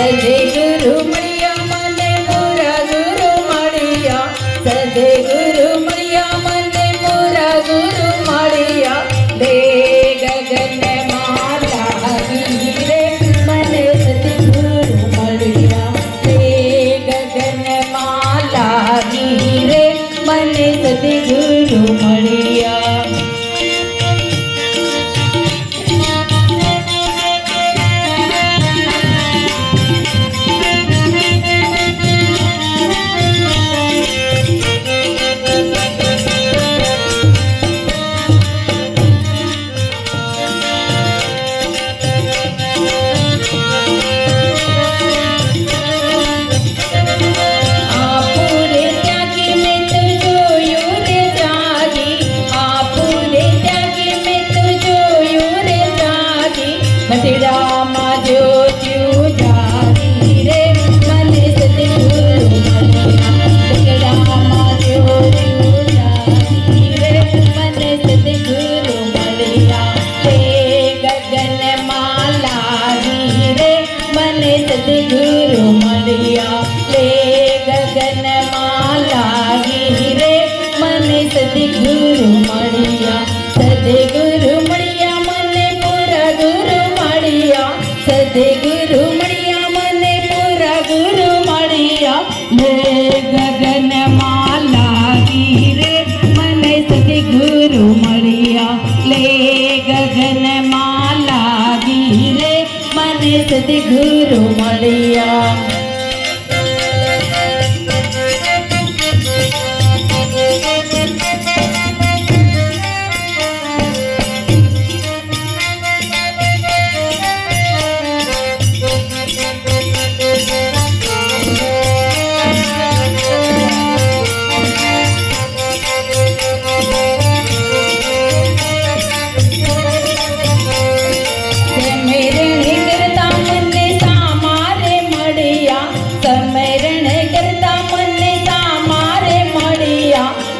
સદગુરુ મળ્યા મને મોરા ગુરુ મળ્યા, સદગુરુ મળ્યા મને મોરા ગુરુ મળ્યા. લે ગગન માતા રે મને સદગુરુ મળ્યા, લે ગગન માલા રે મને સદગુરુ મળ્યા. મથુરામાં જ્યોત્યું જાગી રે મને સદગુરુ મળ્યા, મથુરામાં જ્યોત્યું જાગી રે મને સદગુરુ મળ્યા. લે ગગનમાં લાગી રે મને સદગુરુ મળ્યા, લે ગગનમાં લાગી રે મને સદગુરુ મળ્યા. સદગુરુ મળ્યા મને મોરા ગુરુ મળ્યા, સદગુરુ મળ્યા મને મોરા ગુરુ મળ્યા. લે ગગનમાં લાગી રે મને સદગુરુ મળ્યા, લે ગગનમાં લાગી રે મને સદગુરુ મળ્યા.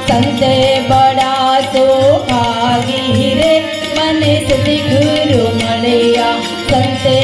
સંતે બડા સુખાગી રે મને સદગુરુ મળ્યા, સંતે